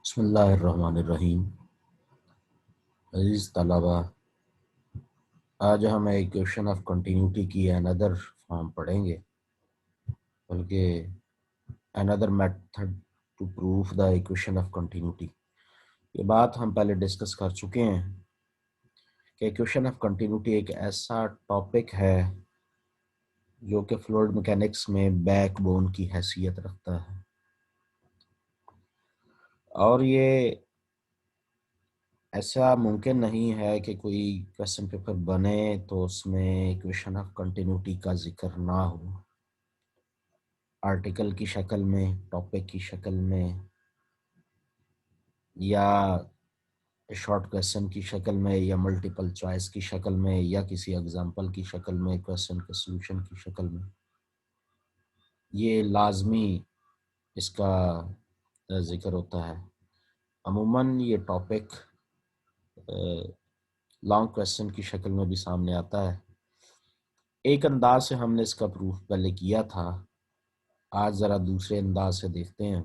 बिस्मिल्लाहिर्रहमानिर्रहीम। अजीज़ तलबा, आज हम इक्वेशन ऑफ कंटिन्यूटी की अनदर फॉर्म पढ़ेंगे, बल्कि another method to proof the equation of continuity. ये बात हम पहले डिस्कस कर चुके हैं कि इक्वेशन ऑफ कंटिन्यूटी एक ऐसा टॉपिक है जो कि फ्लूइड मैकेनिक्स में बैकबोन की हैसियत रखता है, और ये ऐसा मुमकिन नहीं है कि कोई क्वेश्चन पेपर बने तो उसमें इक्वेशन ऑफ कंटिन्यूटी का जिक्र ना हो, आर्टिकल की शक्ल में, टॉपिक की शक्ल में, या शॉर्ट क्वेश्चन की शक्ल में, या मल्टीपल चॉइस की शक्ल में, या किसी एग्जांपल की शक्ल में, क्वेश्चन के सॉल्यूशन की शक्ल में। ये लाजमी इसका जिक्र होता है। अमूमन ये टॉपिक लॉन्ग क्वेश्चन की शक्ल में भी सामने आता है। एक अंदाज से हमने इसका प्रूफ पहले किया था, आज ज़रा दूसरे अंदाज से देखते हैं।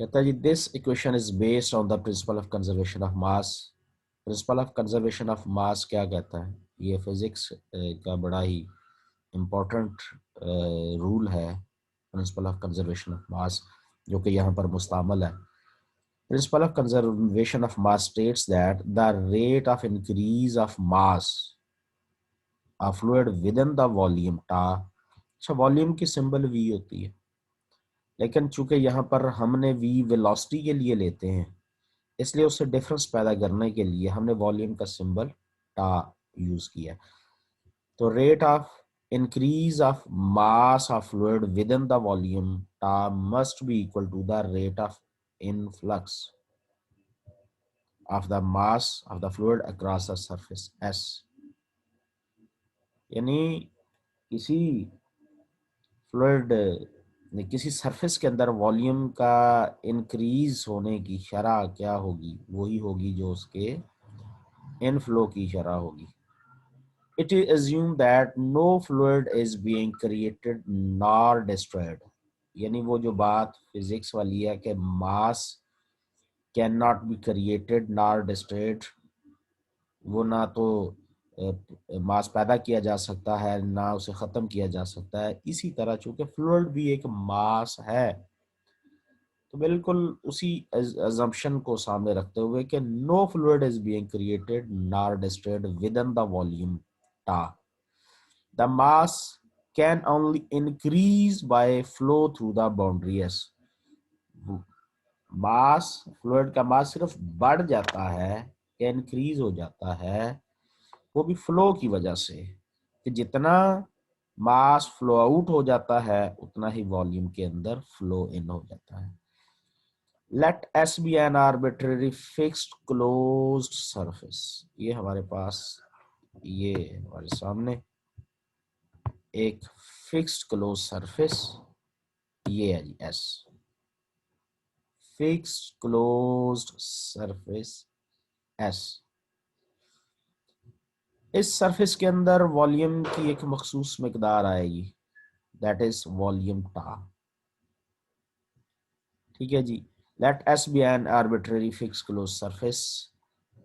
कहता है जी, this equation is based on the principle of conservation of mass. Principle of conservation of mass क्या कहता है? ये फिजिक्स का बड़ा ही इम्पोर्टेंट रूल है, principle of conservation of mass, जो कि यहाँ पर मुस्तामल है। Principle of conservation of mass states that the rate of increase of mass of fluid within the volume tau. अच्छा, वॉल्यूम की सिंबल वी होती है, लेकिन चूंकि यहाँ पर हमने वी वेलोसिटी के लिए लेते हैं, इसलिए उससे डिफरेंस पैदा करने के लिए हमने वॉल्यूम का सिंबल टा यूज किया। तो rate of increase of mass of fluid within the volume tau must be equal to the rate of influx of the mass of the fluid across the surface S. यानी किसी fluid, किसी surface के अंदर volume का increase होने की शरह क्या होगी? वही होगी जो उसके इनफ्लो की शरह होगी। It is assumed that no fluid is being created nor destroyed। यानी वो जो बात फिजिक्स वाली है कि मास can not be created nor destroyed, वो ना तो मास पैदा किया जा सकता है ना उसे ख़त्म किया जा सकता है। इसी तरह चूंकि फ्लूइड भी एक मास है, तो बिल्कुल उसी अजम्पशन को सामने रखते हुए कि no fluid is being created nor destroyed within the volume टा, the mass can only increase by flow through the boundaries। Mass, fluid का मास सिर्फ बढ़ जाता है, इंक्रीज हो जाता है, वो भी फ्लो की वजह से, कि जितना मास फ्लो आउट हो जाता है उतना ही वॉल्यूम के अंदर फ्लो इन हो जाता है। Let S be an arbitrary fixed closed surface. ये हमारे पास, ये हमारे सामने एक फिक्स्ड क्लोज सरफेस, ये है G S, fixed closed surface S. इस सरफेस के अंदर वॉल्यूम की एक मखसूस मिकदार आएगी, दैट इज वॉल्यूम टा। ठीक है जी। Let S be an arbitrary fix close surface,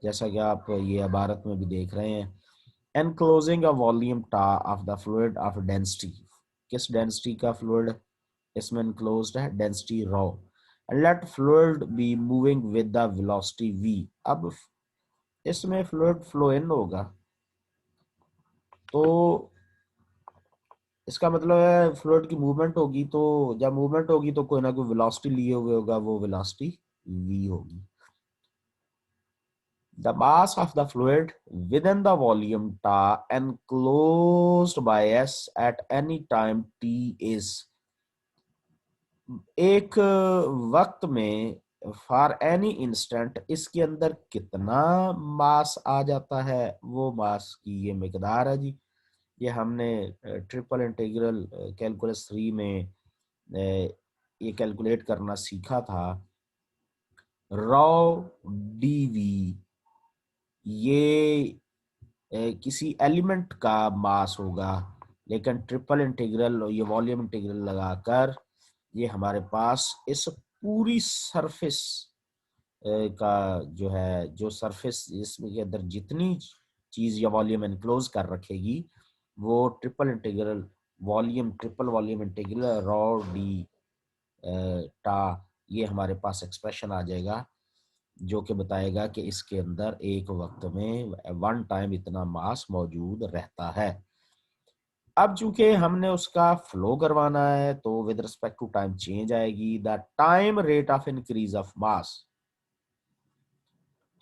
जैसा कि आप ये इबारत में भी देख रहे हैं, एनक्लोजिंग अ वॉल्यूम टा of the fluid of density. किस डेंसिटी का फ्लूइड इसमें एनक्लोज्ड है? Density raw. And let fluid be moving with the velocity v। अब इसमें फ्लूइड फ्लो इन होगा, तो इसका मतलब है फ्लूइड की मूवमेंट होगी, तो जब मूवमेंट होगी तो कोई ना कोई वेलोसिटी लिए हुए होगा, वो वेलोसिटी v होगी। The mass of the fluid within the volume ta enclosed by s at any time t is। एक वक्त में, फॉर एनी इंस्टेंट, इसके अंदर कितना मास आ जाता है, वो मास की ये मिकदार है जी। ये हमने ट्रिपल इंटीग्रल कैलकुलस 3 में ये कैलकुलेट करना सीखा था। रॉ डीवी ये किसी एलिमेंट का मास होगा, लेकिन ट्रिपल इंटीग्रल, ये वॉल्यूम इंटीग्रल लगाकर ये हमारे पास इस पूरी सरफेस का जो है, जो सरफेस इसमें के अंदर जितनी चीज या वॉल्यूम एनक्लोज कर रखेगी, वो triple integral volume, triple volume integral raw D tau, ये हमारे पास एक्सप्रेशन आ जाएगा जो कि बताएगा कि इसके अंदर एक वक्त में वन टाइम इतना मास मौजूद रहता है। अब चूंकि हमने उसका फ्लो करवाना है तो with respect to time change आएगी, the time rate of increase of mass.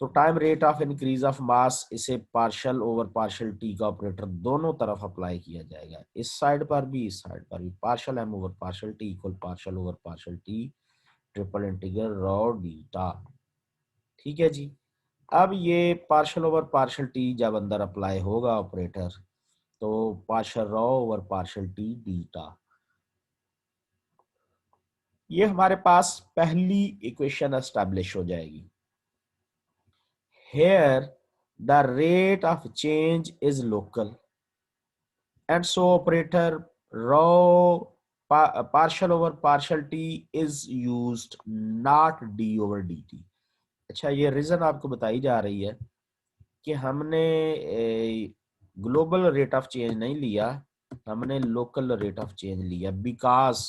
तो time rate of increase of mass, इसे पार्शियल ओवर पार्शियल टी का ऑपरेटर दोनों तरफ अप्लाई किया जाएगा, इस साइड पर भी इस साइड पर भी। Partial M over partial T equal partial over partial T triple integral rho d tau. ठीक है जी। अब ये पार्शियल ओवर पार्शियल टी जब अंदर अप्लाई होगा ऑपरेटर, तो partial rho over partial T d tau, ये हमारे पास पहली इक्वेशन एस्टैब्लिश हो जाएगी। Here the rate of change is local and so operator rho partial over partial t is used, not d over dt। अच्छा, ये reason आपको बताई जा रही है कि हमने ग्लोबल रेट ऑफ चेंज नहीं लिया, हमने लोकल रेट ऑफ चेंज लिया, बिकॉज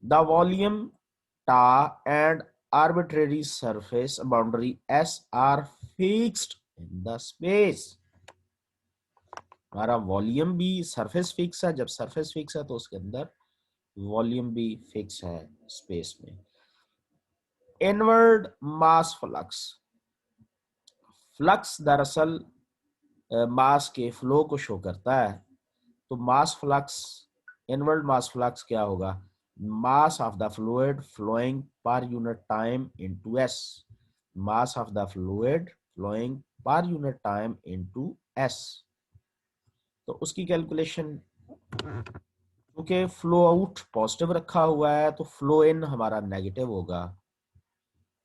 द वॉल्यूम टा and arbitrary surface boundary s are fixed in the space। हमारा वॉल्यूम भी सरफेस फिक्स है, जब सरफेस फिक्स है तो उसके अंदर वॉल्यूम भी फिक्स है स्पेस में। इनवर्ड मास फ्लक्स, फ्लक्स दरअसल मास के फ्लो को शो करता है, तो mass flux, inward mass flux क्या होगा, mass of the fluid flowing per unit time into S, mass of the fluid flowing per unit time into S. तो उसकी कैलकुलेशन, क्योंकि फ्लो आउट पॉजिटिव रखा हुआ है तो फ्लो इन हमारा नेगेटिव होगा।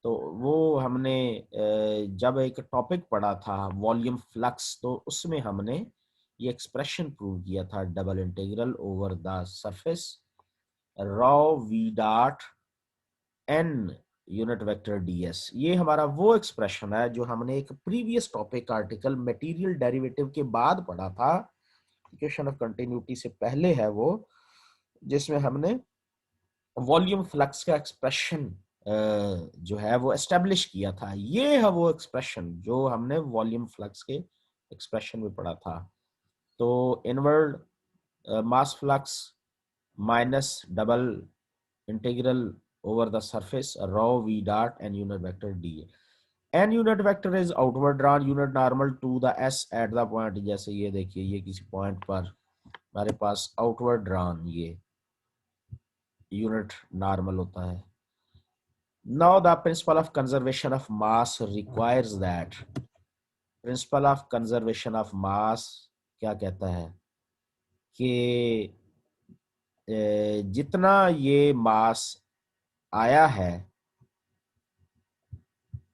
तो वो हमने जब एक टॉपिक पढ़ा था वॉल्यूम फ्लक्स, तो उसमें हमने ये एक्सप्रेशन प्रूव किया था, double integral over the surface rho V dot N unit vector DS. ये हमारा वो एक्सप्रेशन है जो हमने एक previous topic article material derivative के बाद पढ़ा था, इक्वेशन ऑफ कंटिन्यूटी से पहले है वो, जिसमें हमने वॉल्यूम फ्लक्स का एक्सप्रेशन जो है वो एस्टेब्लिश किया था। ये है वो एक्सप्रेशन जो हमने वॉल्यूम फ्लक्स के एक्सप्रेशन में पढ़ा था। तो inward mass flux minus double integral over the surface rho v dot and unit vector dA, and unit vector is outward drawn unit normal to the s at the point। जैसे ये देखिए, ये किसी point पर हमारे पास outward drawn ये unit normal होता है। Now the principle of conservation of mass requires that, principal of conservation of mass क्या कहता है कि जितना ये मास आया है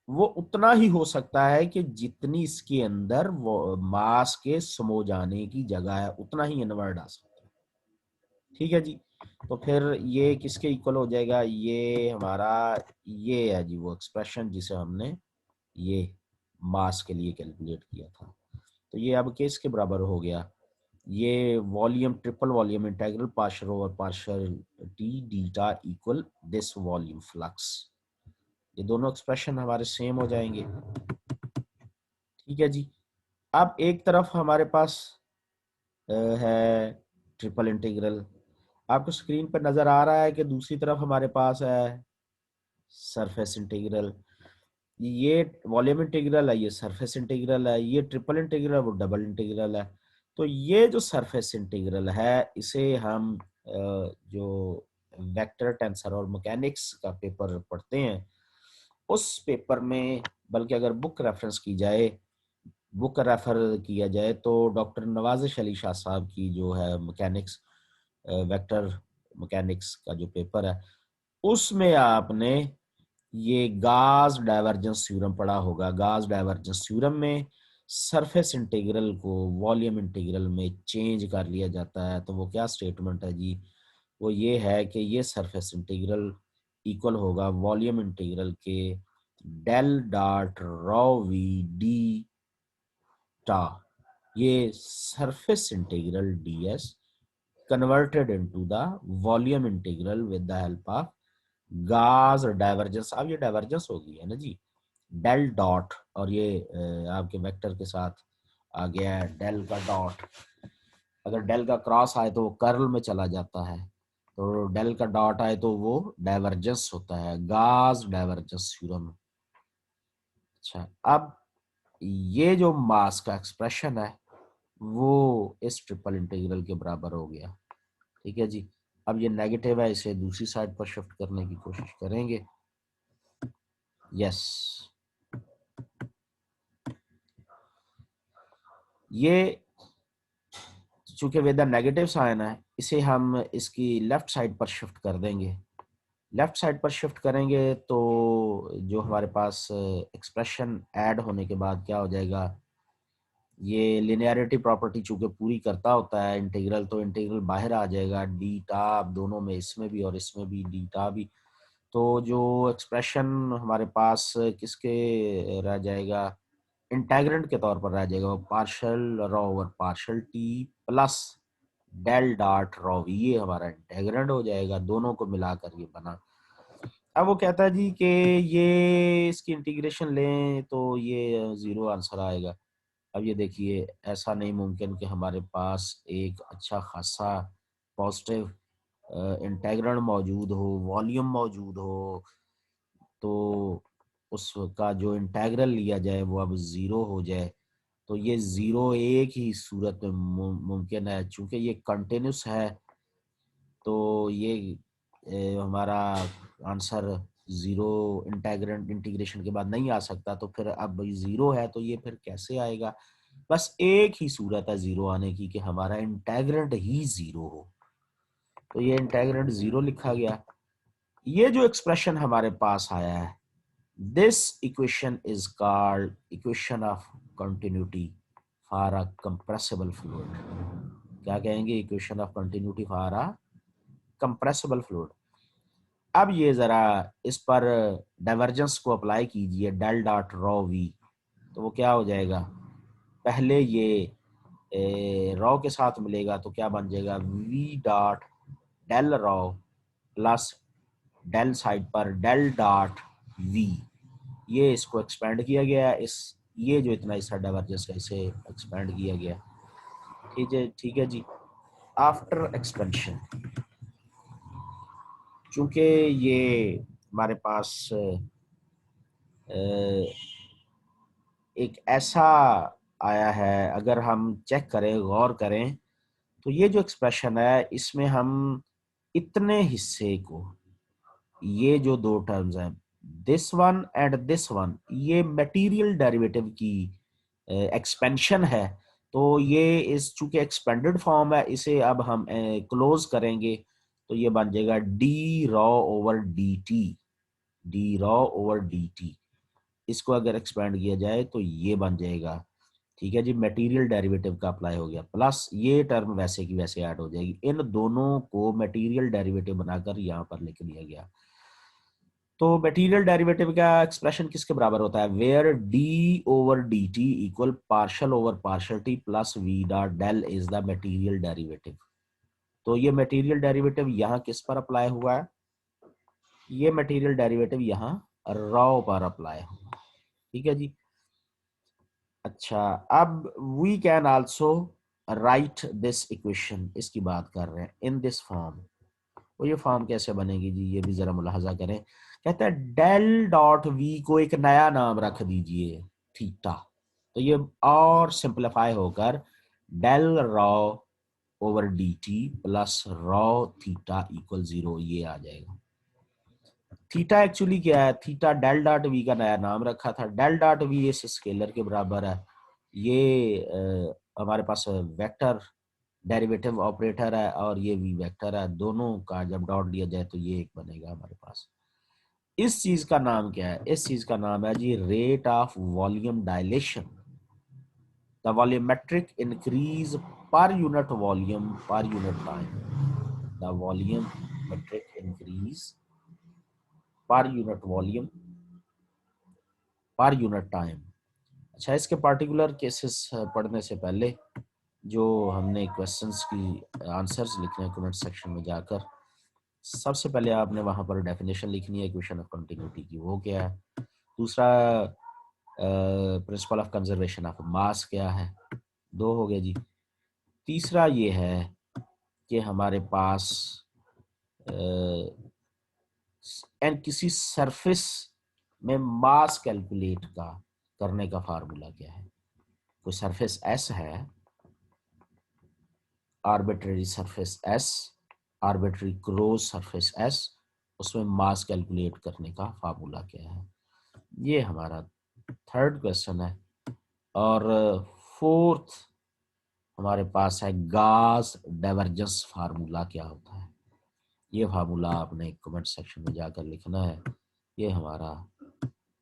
वो उतना ही हो सकता है कि जितनी इसके अंदर वो मास के समो जाने की जगह है उतना ही इनवर्ड आ सकता है। ठीक है जी। तो फिर ये किसके इक्वल हो जाएगा, ये हमारा ये है जी वो एक्सप्रेशन जिसे हमने ये मास के लिए कैलकुलेट किया था। तो ये अब किसके बराबर हो गया, ये volume triple volume integral partial over partial T डीटा equal this volume flux. ये दोनों एक्सप्रेशन हमारे सेम हो जाएंगे। ठीक है जी। अब एक तरफ हमारे पास है ट्रिपल इंटीग्रल, आपको स्क्रीन पर नजर आ रहा है कि दूसरी तरफ हमारे पास है सरफेस इंटीग्रल। ये वॉल्यूम इंटीग्रल है, ये सरफेस इंटीग्रल है, ये ट्रिपल इंटीग्रल वो डबल इंटीग्रल है। तो ये जो सरफेस इंटीग्रल है इसे हम जो वेक्टर टेंसर और मैकेनिक्स का पेपर पढ़ते हैं उस पेपर में, बल्कि अगर बुक रेफरेंस की जाए, बुक रेफर किया जाए तो डॉक्टर नवाजिश अली शाह साहब की जो है मैकेनिक्स, वेक्टर मैकेनिक्स का जो पेपर है उसमें आपने ये गास डाइवर्जेंस थ्योरम पढ़ा होगा। गास डाइवर्जेंस थ्योरम में सरफेस इंटीग्रल को वॉल्यूम इंटीग्रल में चेंज कर लिया जाता है। तो वो क्या स्टेटमेंट है जी, वो ये है कि ये सरफेस इंटीग्रल इक्वल होगा वॉल्यूम इंटीग्रल के del dot rho V D tau, ये surface integral ds converted into the volume integral with the help of Gauss divergence. अब ये डाइवर्जेंस हो गई है ना जी, डेल डॉट, और ये आपके वेक्टर के साथ आ गया है डेल का डॉट। अगर डेल का क्रॉस आए तो वो कर्ल में चला जाता है, तो डेल का डॉट आए तो वो डाइवर्जेंस होता है, गास डाइवर्जेंस थ्योरम। अच्छा, अब ये जो मास का एक्सप्रेशन है वो इस ट्रिपल इंटीग्रल के बराबर हो गया। ठीक है जी, अब ये नेगेटिव है, इसे दूसरी साइड पर शिफ्ट करने की कोशिश करेंगे। यस, ये चूंकि विद द नेगेटिव साइन है, इसे हम इसकी लेफ्ट साइड पर शिफ्ट कर देंगे। लेफ्ट साइड पर शिफ्ट करेंगे तो जो हमारे पास एक्सप्रेशन ऐड होने के बाद क्या हो जाएगा, ये लिनियरिटी प्रॉपर्टी चूंकि पूरी करता होता है इंटीग्रल, तो इंटीग्रल बाहर आ जाएगा डी टा, दोनों में, इसमें भी और इसमें भी डी टा भी। तो जो एक्सप्रेशन हमारे पास किसके रह जाएगा, इंटेग्रेंट के तौर पर रह जाएगा, वो partial rho over partial T plus del dot rho V, ये हमारा इंटेग्रेंट हो जाएगा, दोनों को मिलाकर ये बना। अब वो कहता है जी कि ये इसकी इंटीग्रेशन लें तो ये जीरो आंसर आएगा। अब ये देखिए, ऐसा नहीं मुमकिन कि हमारे पास एक अच्छा खासा पॉजिटिव इंटेग्रल मौजूद हो, वॉल्यूम मौजूद हो, तो उसका जो इंटेग्रल लिया जाए वो अब ज़ीरो हो जाए। तो ये ज़ीरो एक ही सूरत में मुमकिन है, चूंकि ये कंटिन्यूस है, तो ये हमारा आंसर ज़ीरो इंटेग्रेंट इंटीग्रेशन के बाद नहीं आ सकता। तो फिर अब ज़ीरो है तो ये फिर कैसे आएगा, बस एक ही सूरत है ज़ीरो आने की कि हमारा इंटेग्रेंट ही ज़ीरो हो, तो ये इंटेग्रेंट ज़ीरो लिखा गया। ये जो एक्सप्रेशन हमारे पास आया है, this equation is called equation of continuity for a compressible fluid. क्या कहेंगे, equation of continuity for a compressible fluid. अब ये जरा इस पर डाइवर्जेंस को अप्लाई कीजिए, डेल डॉट रॉ वी, तो वो क्या हो जाएगा, पहले ये रॉ के साथ मिलेगा तो क्या बन जाएगा, V dot del rho plus del side पर डेल डॉट वी, ये इसको एक्सपेंड किया गया, इस ये जो इतना इसका डाइवर्जेंस है इसे एक्सपेंड किया गया। ठीक है जी। आफ्टर एक्सपेंशन, चूंकि ये हमारे पास एक ऐसा आया है, अगर हम चेक करें, गौर करें, तो ये जो एक्सप्रेशन है इसमें हम इतने हिस्से को, ये जो दो टर्म्स हैं this one and this one, ये मटेरियल डेरिवेटिव की एक्सपेंशन है। तो ये इस चूंकि एक्सपेंडेड फॉर्म है, इसे अब हम क्लोज करेंगे तो ये बन जाएगा D raw over D T, D raw over D T. इसको अगर एक्सपेंड किया जाए तो ये बन जाएगा। ठीक है जी, मटेरियल डेरिवेटिव का अप्लाई हो गया, प्लस ये टर्म वैसे की वैसे ऐड हो जाएगी, इन दोनों को मटेरियल डेरिवेटिव बनाकर यहाँ पर लिख दिया गया। तो मटेरियल डेरिवेटिव का एक्सप्रेशन किसके बराबर होता है, where D over D T equal partial over partial T plus V dot del is the material derivative. तो ये मटेरियल डेरिवेटिव यहाँ किस पर अप्लाई हुआ है, ये मटेरियल डेरिवेटिव यहाँ रॉ पर अप्लाई हुआ। ठीक है जी। अच्छा, अब we can also write this equation, इसकी बात कर रहे हैं, इन दिस फॉर्म। तो ये फॉर्म कैसे बनेगी जी, ये भी जरा मुलाहाजा करें। कहते हैं डेल डॉट वी को एक नया नाम रख दीजिए थीटा, तो ये और सिंप्लीफाई होकर del rho over D T plus rho theta equal zero, ये आ जाएगा। थीटा एक्चुअली क्या है, थीटा डेल डॉट वी का नया नाम रखा था, डेल डॉट वी इस स्केलर के बराबर है, ये हमारे पास वेक्टर डेरिवेटिव ऑपरेटर है और ये वी वेक्टर है, दोनों का जब डॉट दिया जाए तो ये एक बनेगा हमारे पास। इस चीज का नाम क्या है, इस चीज का नाम है जी rate of volume dilation, the volumetric increase per unit volume per unit time, the volumetric increase per unit volume per unit time. अच्छा, इसके पार्टिकुलर केसेस पढ़ने से पहले जो हमने क्वेश्चंस की आंसर्स लिखने हैं कमेंट सेक्शन में जाकर, सबसे पहले आपने वहां पर डेफिनेशन लिखनी है इक्वेशन ऑफ कंटिन्यूटी की, वो क्या है। दूसरा, principal of conservation of mass क्या है, 2 हो गए जी। तीसरा ये है कि हमारे पास एंड किसी सरफेस में मास कैलकुलेट करने का फार्मूला क्या है। कोई सरफेस एस है, arbitrary surface S, arbitrary cross surface S, उसमें मास कैलकुलेट करने का फार्मूला क्या है। ये हमारा थर्ड क्वेश्चन है। और फोर्थ हमारे पास है गॉस डाइवर्जेंस फार्मूला क्या होता है। ये फार्मूला आपने कमेंट सेक्शन में जाकर लिखना है। ये हमारा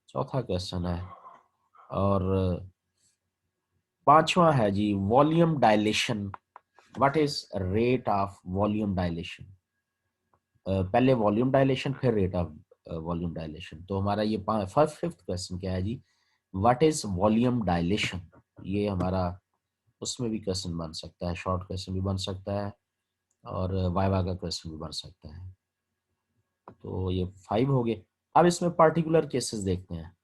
चौथा क्वेश्चन है। और पांचवा है जी volume dilation. What is rate of volume dilation. पहले वॉल्यूम डायलेशन फिर रेट ऑफ वॉल्यूम डायलेशन। तो हमारा ये फिफ्थ क्वेश्चन क्या है जी, व्हाट इज वॉल्यूम डायलेशन। ये हमारा उसमें भी क्वेश्चन बन सकता है, शॉर्ट क्वेश्चन भी बन सकता है और वाइवा का क्वेश्चन भी बन सकता है। तो ये 5 हो गए। अब इसमें पार्टिकुलर केसेस देखते हैं।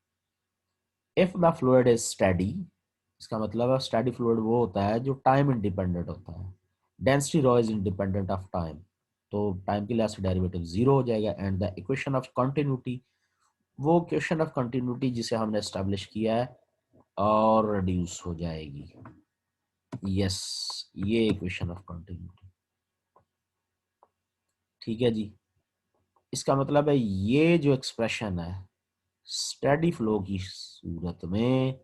If the fluid is steady, इसका मतलब है स्टेडी फ्लूइड वो होता है जो टाइम इंडिपेंडेंट होता है। Density raw is independent of time, तो टाइम के लिहाज से डेरिवेटिव 0 हो जाएगा। And the equation of continuity, वो इक्वेशन ऑफ कंटिन्यूटी जिसे हमने एस्टेब्लिश किया है और रिड्यूस हो जाएगी। यस, ये इक्वेशन ऑफ कंटिन्यूटी, ठीक है जी। इसका मतलब है ये जो एक्सप्रेशन है स्टेडी फ्लो की सूरत में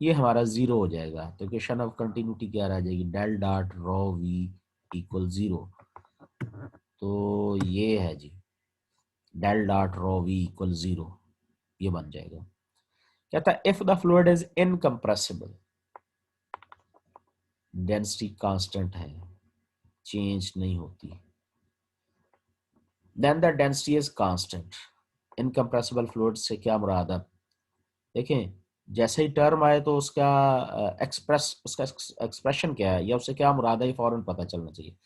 ये हमारा 0 हो जाएगा। तो इक्वेशन ऑफ कंटिन्यूटी क्या रह जाएगी, del dot rho V equal 0। तो ये है जी del dot rho V equal 0, ये बन जाएगा। कहता है if the fluid is incompressible, density constant है, चेंज नहीं होती, then the density is constant. Incompressible fluid से क्या मुराद है, देखें जैसे ही टर्म आए तो उसका उसका एक्सप्रेशन क्या है या उससे क्या मुराद है, फौरन पता चलना चाहिए।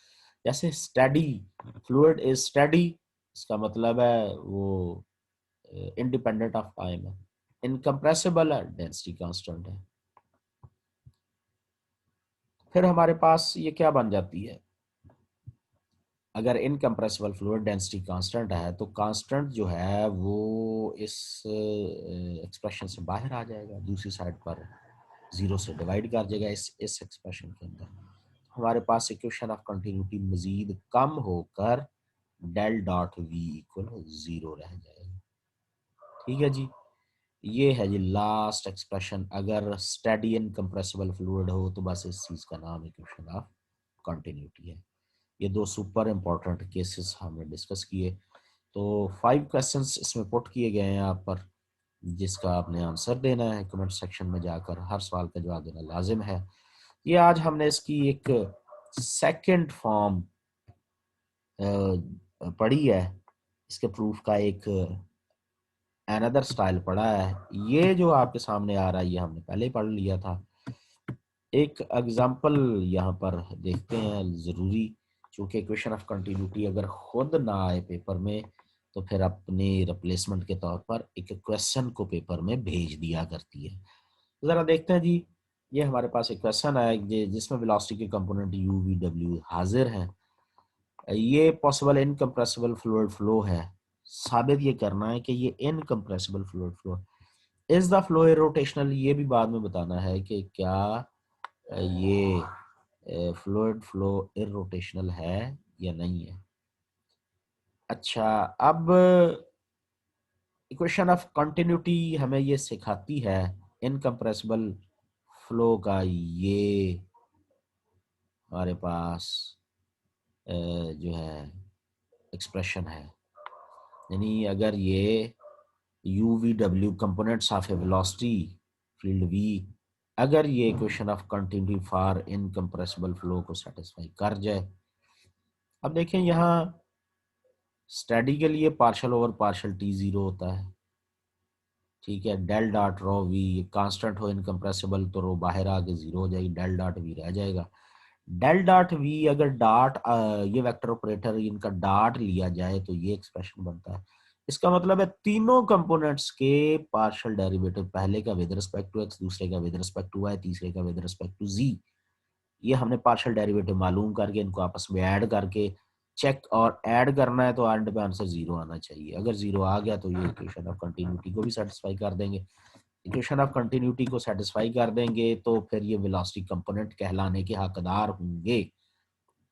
जैसे स्टेडी, फ्लूइड इज स्टेडी, इसका मतलब है वो इंडिपेंडेंट ऑफ टाइम है। इनकम्प्रेसिबल है, डेंसिटी कांस्टेंट है। फिर हमारे पास ये क्या बन जाती है, अगर इनकम्प्रेसिबल फ्लूइड डेंसिटी कांस्टेंट है तो कांस्टेंट जो है वो इस एक्सप्रेशन से बाहर आ जाएगा, दूसरी साइड पर 0 से डिवाइड कर देगा इस एक्सप्रेशन के अंदर। हमारे पास इक्वेशन ऑफ कंटिन्यूटी मजीद कम होकर डेल डॉट वी इक्वल 0 रह जाएगा, ठीक है जी। ये है जी लास्ट एक्सप्रेशन। अगर स्टेडी इनकम्प्रेसिबल फ्लूइड हो तो बस इस चीज का नाम इक्वेशन ऑफ कंटिन्यूटी है। ये 2 सुपर इंपॉर्टेंट केसेस हमने डिस्कस किए। तो 5 क्वेश्चंस इसमें पुट किए गए हैं आप पर, जिसका आपने आंसर देना है कमेंट सेक्शन में जाकर, हर सवाल का जवाब देना लाजिम है। ये आज हमने इसकी एक सेकंड फॉर्म पढ़ी है, इसके प्रूफ का एक अनदर स्टाइल पढ़ा है। ये जो आपके सामने आ रहा है ये हमने पहले ही पढ़ लिया था। एक एग्जांपल यहाँ पर देखते हैं ज़रूरी, चूंकि इक्वेशन ऑफ कंटिन्यूटी अगर खुद ना आए पेपर में तो फिर अपने रिप्लेसमेंट के तौर पर एक क्वेश्चन को पेपर में भेज दिया करती है। तो ज़रा देखते हैं जी, ये हमारे पास एक क्वेश्चन है जिसमें वेलोसिटी के कंपोनेंट यू वी डब्ल्यू हाजिर हैं। ये पॉसिबल इनकम्प्रेसिबल फ्लूइड फ्लो है। साबित ये करना है कि ये incompressible fluid flow is the flow irrotational. ये भी बाद में बताना है कि क्या ये फ्लूइड फ्लो इरोटेशनल है या नहीं है। अच्छा, अब इक्वेशन ऑफ कंटिन्यूटी हमें ये सिखाती है इनकम्प्रेसिबल फ्लो का ये हमारे पास जो है एक्सप्रेशन है, यानी अगर ये U V W components of a velocity field V, अगर ये equation of continuity for incompressible flow को सेटिस्फाई कर जाए। अब देखें यहाँ स्टेडी के लिए partial over partial T zero होता है, ठीक है। Del dot rho V constant हो इनकम्प्रेसिबल तो रो बाहर आके जीरो हो जाएगी, डेल डॉट वी रह जाएगा। डेल डॉट वी अगर डॉट ये वेक्टर ऑपरेटर इनका डॉट लिया जाए तो ये एक्सप्रेशन बनता है। इसका मतलब है तीनों कंपोनेंट्स के पार्शियल डेरिवेटिव, पहले का विद रिस्पेक्ट टू एक्स, दूसरे का विद रिस्पेक्ट टू वाई, तीसरे का विद रिस्पेक्ट टू जी, ये हमने पार्शियल डेरिवेटिव मालूम करके इनको आपस में ऐड करके चेक और ऐड करना है, तो एंड पे आंसर जीरो आना चाहिए। अगर जीरो आ गया तो ये इक्वेशन ऑफ कंटिन्यूटी को भी सेटिस्फाई कर देंगे। इक्वेशन ऑफ कंटिन्यूटी को सेटिस्फाई कर देंगे तो फिर ये वेलोसिटी कंपोनेंट कहलाने के हकदार होंगे,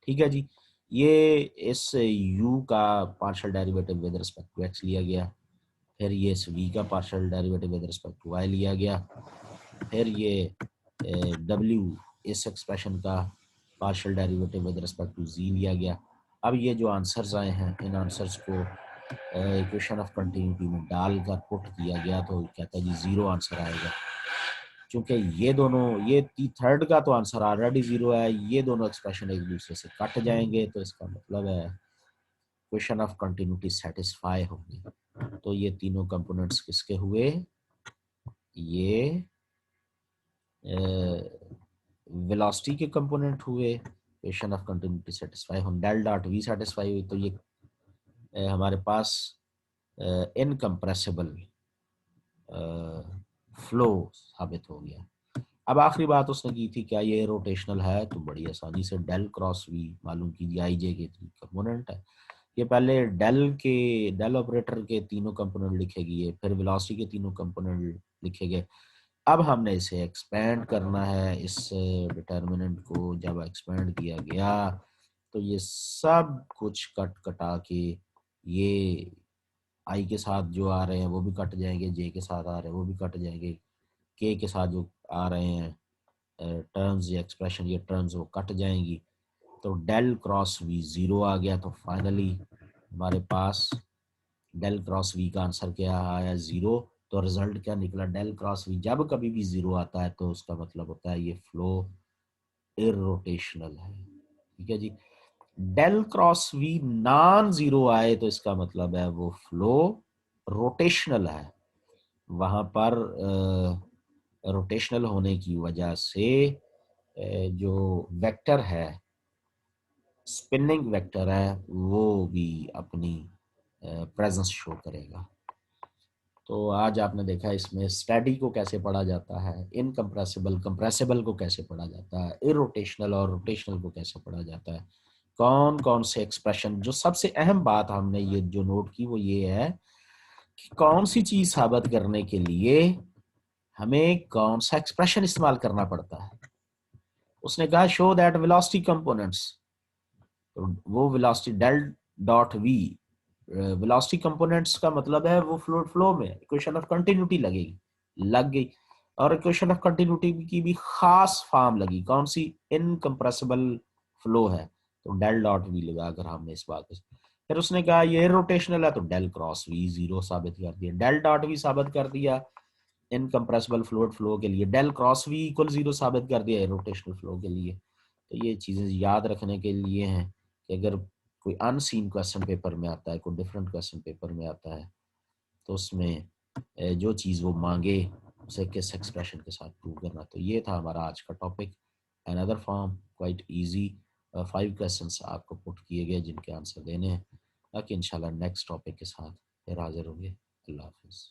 ठीक है जी। ये इस u का partial derivative with respect to x लिया गया, फिर ये इस v का partial derivative with respect to y लिया गया, फिर ये w इस एक्सप्रेशन का partial derivative with respect to z लिया गया। अब ये जो आंसर्स आए हैं, इन आंसर्स को इक्वेशन ऑफ कंटिन्यूटी में डालकर पुट किया गया तो कहता है जी जीरो आंसर आएगा। क्योंकि ये दोनों, ये थर्ड का तो आंसर ऑलरेडी जीरो है, ये दोनों एक्सप्रेशन एक दूसरे से कट जाएंगे, तो इसका मतलब है क्वेश्चन ऑफ कंटिन्यूटी सेटिस्फाई होगी। तो ये तीनों कंपोनेंट्स किसके हुए, ये वेलोसिटी के कंपोनेंट हुए, क्वेश्चन ऑफ कंटिन्यूटी सेटिस्फाई हो, डेल डॉट वी सेटिस्फाई हुई, तो ये हमारे पास इनकम्प्रेसिबल फ्लो साबित हो गया। अब आखिरी बात उसने की थी, क्या ये रोटेशनल है, तो बड़ी आसानी से डेल क्रॉस वी मालूम कीजिए, आई जे के कंपोनेंट है। ये पहले डेल ऑपरेटर के तीनों कंपोनेंट लिखेगी, ये फिर वेलोसिटी के तीनों कंपोनेंट लिखेंगे। अब हमने इसे एक्सपेंड करना है, इस डिटर्मिनेंट को जब एक्सपेंड किया गया तो ये सब कुछ कट कटा के ये आई के साथ जो आ रहे हैं वो भी कट जाएंगे, जे के साथ आ रहे हैं वो भी कट जाएंगे, के साथ जो आ रहे हैं टर्म्स या एक्सप्रेशन, ये टर्म्स वो कट जाएंगी। तो डेल क्रॉस वी जीरो आ गया, तो फाइनली हमारे पास डेल क्रॉस वी का आंसर क्या आया, जीरो। तो रिजल्ट क्या निकला, डेल क्रॉस वी जब कभी भी जीरो आता है तो उसका मतलब होता है ये फ्लो इरोटेशनल है, ठीक है जी। Del cross V non zero आए तो इसका मतलब है वो फ्लो रोटेशनल है, वहां पर रोटेशनल होने की वजह से जो वेक्टर है, स्पिनिंग वेक्टर है, वो भी अपनी प्रेजेंस शो करेगा। तो आज आपने देखा इसमें स्टैटिक को कैसे पढ़ा जाता है, इनकम्प्रेसिबल कंप्रेसिबल को कैसे पढ़ा जाता है, इरोटेशनल और रोटेशनल को कैसे पढ़ा जाता है, कौन कौन से एक्सप्रेशन। जो सबसे अहम बात हमने ये जो नोट की वो ये है कि कौन सी चीज साबित करने के लिए हमें कौन सा एक्सप्रेशन इस्तेमाल करना पड़ता है। उसने कहा शो दैट वेलोसिटी कंपोनेंट्स, तो वो velocity del dot V velocity components का मतलब है वो फ्लो में इक्वेशन ऑफ कंटिन्यूटी लगेगी, लग गई। और इक्वेशन ऑफ कंटिन्यूटी की भी खास फॉर्म लगी, कौन सी, इनकम्प्रेसिबल फ्लो है, तो डेल डॉट वी लगा अगर हमने इस बात को। फिर उसने कहा ये रोटेशनल है, तो डेल क्रॉस वी जीरो साबित कर दिया, डेल डॉट वी साबित कर दिया इनकम्प्रेसिबल फ्लूइड फ्लो के लिए, del cross V equal zero साबित कर दिया रोटेशनल फ्लो के लिए। तो ये चीजें याद रखने के लिए हैं कि अगर कोई अनसीन क्वेश्चन पेपर में आता है, कोई डिफरेंट क्वेश्चन पेपर में आता है, तो उसमें जो चीज़ वो मांगे उसे किस एक्सप्रेशन के साथ प्रूव करना। तो ये था हमारा आज का topic, another form quite easy, 5 questions आपको पुट किए गए जिनके आंसर देने हैं, ताकि इंशाल्लाह नेक्स्ट टॉपिक के साथ फिर हाजिर होंगे। अल्लाह हाफिज़।